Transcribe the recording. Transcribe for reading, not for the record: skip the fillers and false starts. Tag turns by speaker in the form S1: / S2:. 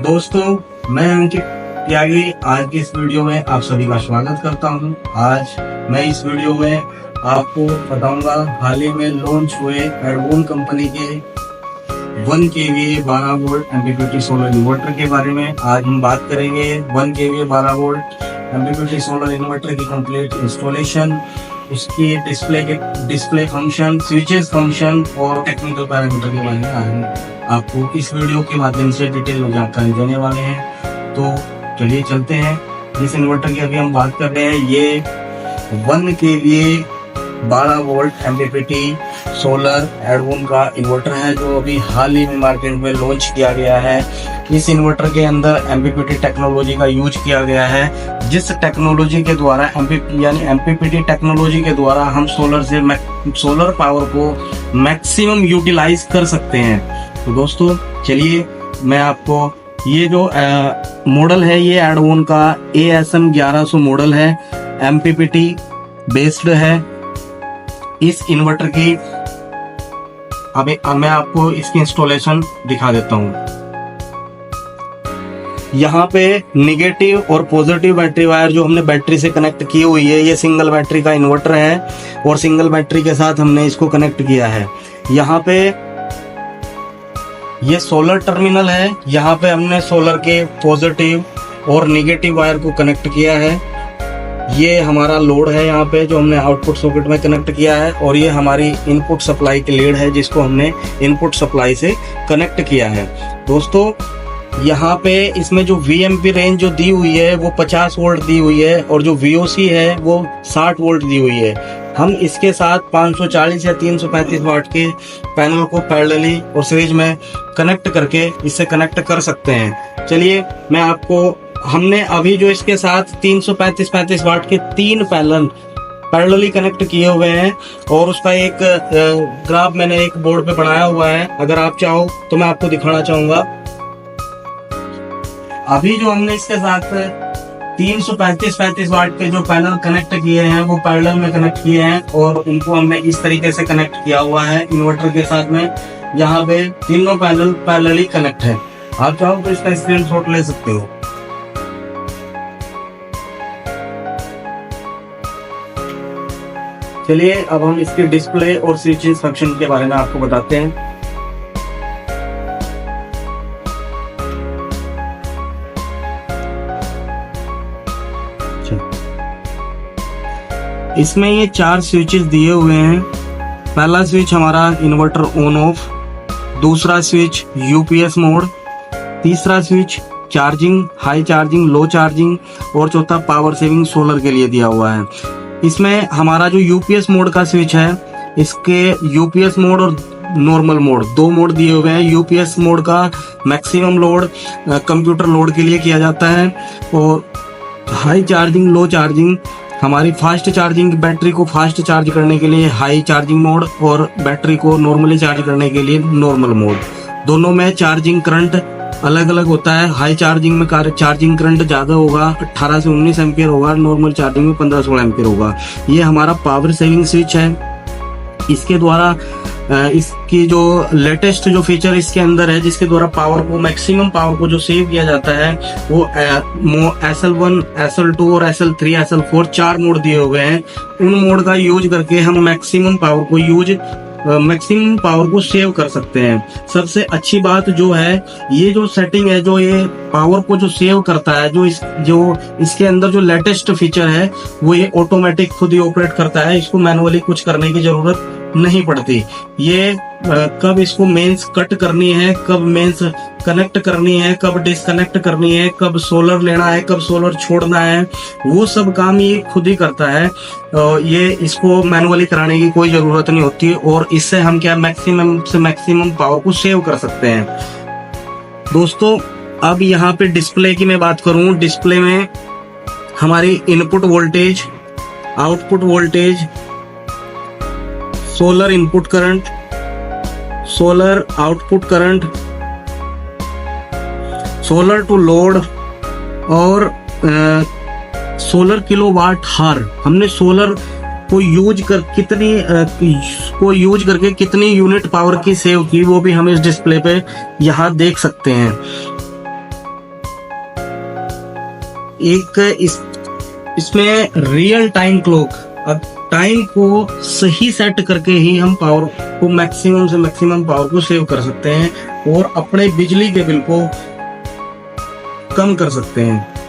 S1: दोस्तों, मैं अंकित त्यागी आज की इस वीडियो में आप सभी का स्वागत करता हूं। आज मैं इस वीडियो में आपको बताऊंगा हाल ही में लॉन्च हुए एडवोन कंपनी के 1 kVA 12 volt MPPT solar inverter के बारे में। आज हम बात करेंगे 1 kVA 12 volt MPPT solar inverter की कंप्लीट इंस्टॉलेशन, उसकी डिस्प्ले फंक्शन, स्विचेस फंक्शन और टेक्निकल पैरामीटर के बारे में आज आपको इस वीडियो के माध्यम से डिटेल में जानकारी देने वाले हैं। तो चलिए चलते हैं। जिस इन्वर्टर की अभी हम बात कर रहे हैं ये 1 kVA 12 वोल्ट MPPT सोलर एडवोन का इन्वर्टर है, जो अभी हाल ही में मार्केट में लॉन्च किया गया है। इस इन्वर्टर के अंदर MPPT टेक्नोलॉजी का यूज किया गया है, जिस टेक्नोलॉजी के द्वारा MPPT टेक्नोलॉजी के द्वारा हम सोलर पावर को मैक्सिमम यूटिलाइज कर सकते हैं। तो दोस्तों चलिए मैं आपको ये जो मॉडल है ये एडवोन का ASM 1100 मॉडल है, MPPT बेस्ड है। इस इन्वर्टर की अभी मैं आपको इसकी इंस्टॉलेशन दिखा देता हूँ। यहाँ पे निगेटिव और पॉजिटिव बैटरी वायर जो हमने बैटरी से कनेक्ट की हुई है, ये सिंगल बैटरी का इन्वर्टर है और सिंगल बैटरी के साथ हमने इसको कनेक्ट किया है। यहाँ पे ये सोलर टर्मिनल है, यहाँ पे हमने सोलर के पॉजिटिव और निगेटिव वायर को कनेक्ट किया है। ये हमारा लोड है यहाँ पे जो हमने आउटपुट सॉकेट में कनेक्ट किया है, और ये हमारी इनपुट सप्लाई की लीड है जिसको हमने इनपुट सप्लाई से कनेक्ट किया है। दोस्तों यहाँ पे इसमें जो VMP रेंज जो दी हुई है वो 50 वोल्ट दी हुई है, और जो VOC है वो 60 वोल्ट दी हुई है। हम इसके साथ 540 या 335 वाट के पैनल को पैरेलली और सीरीज में कनेक्ट करके इससे कनेक्ट कर सकते हैं। चलिए मैं आपको, हमने अभी जो इसके साथ 335 वाट के 3 पैनल पैरेलली कनेक्ट किए हुए हैं, और उसका एक ग्राफ मैंने एक बोर्ड पे बनाया हुआ है। अगर आप चाहो तो मैं आपको दिखाना चाहूंगा। अभी जो हमने इसके साथ 335 वाट के जो पैनल कनेक्ट किए हैं वो पैरेलल में कनेक्ट किए हैं, और उनको हमने इस तरीके से कनेक्ट किया हुआ है इन्वर्टर के साथ में। यहाँ पे तीनों पैनल पैरेलली कनेक्ट है। आप चाहो तो इसका स्क्रीनशॉट ले सकते हो। चलिए अब हम इसके डिस्प्ले और स्विचेस फंक्शन के बारे में आपको बताते हैं। इसमें ये 4 स्विचेस दिए हुए हैं। पहला स्विच हमारा इन्वर्टर ऑन ऑफ, दूसरा स्विच UPS मोड, तीसरा स्विच चार्जिंग, हाई चार्जिंग, लो चार्जिंग, और चौथा पावर सेविंग सोलर के लिए दिया हुआ है। इसमें हमारा जो UPS मोड का स्विच है, इसके UPS मोड और नॉर्मल मोड 2 मोड दिए हुए हैं। UPS मोड का मैक्सिमम लोड कंप्यूटर लोड के लिए किया जाता है, और हाई चार्जिंग, लो चार्जिंग हमारी फास्ट चार्जिंग बैटरी को फास्ट चार्ज करने के लिए हाई चार्जिंग मोड, और बैटरी को नॉर्मली चार्ज करने के लिए नॉर्मल मोड। दोनों में चार्जिंग करंट अलग अलग होता है। हाई चार्जिंग में चार्जिंग करंट ज़्यादा होगा, 18 से 19 एम्पियर होगा, नॉर्मल चार्जिंग में 15-16 एम्पियर होगा। ये हमारा पावर सेविंग स्विच है। इसके द्वारा इसकी जो लेटेस्ट जो फीचर इसके अंदर है, जिसके द्वारा पावर को मैक्सिमम पावर को जो सेव किया जाता है, वो SL1, SL2 और SL3, SL4 4 मोड दिए हुए हैं। उन मोड का यूज करके हम मैक्सिमम पावर को सेव कर सकते हैं। सबसे अच्छी बात जो है, ये जो सेटिंग है, जो ये पावर को जो सेव करता है, जो इसके अंदर जो लेटेस्ट फीचर है, वो ये ऑटोमेटिक खुद ही ऑपरेट करता है। इसको मैनुअली कुछ करने की जरूरत नहीं पड़ती। ये कब इसको मेंस कट करनी है, कब मेंस कनेक्ट करनी है, कब डिस्कनेक्ट करनी है, कब सोलर लेना है, कब सोलर छोड़ना है, वो सब काम ये खुद ही करता है। ये इसको मैनुअली कराने की कोई जरूरत नहीं होती, और इससे हम क्या मैक्सिमम से मैक्सिमम पावर को सेव कर सकते हैं। दोस्तों अब यहाँ पे डिस्प्ले की मैं बात करूँ। डिस्प्ले में हमारी input voltage, output voltage, solar input current, solar output current, solar to load, और सोलर किलोवाट हार। हमने सोलर को यूज करके कितनी यूनिट पावर की सेव की, वो भी हम इस डिस्प्ले पे यहाँ देख सकते हैं। एक इसमें रियल टाइम क्लॉक, अब टाइम को सही सेट करके ही हम पावर को मैक्सिमम से मैक्सिमम पावर को सेव कर सकते हैं और अपने बिजली के बिल को कम कर सकते हैं।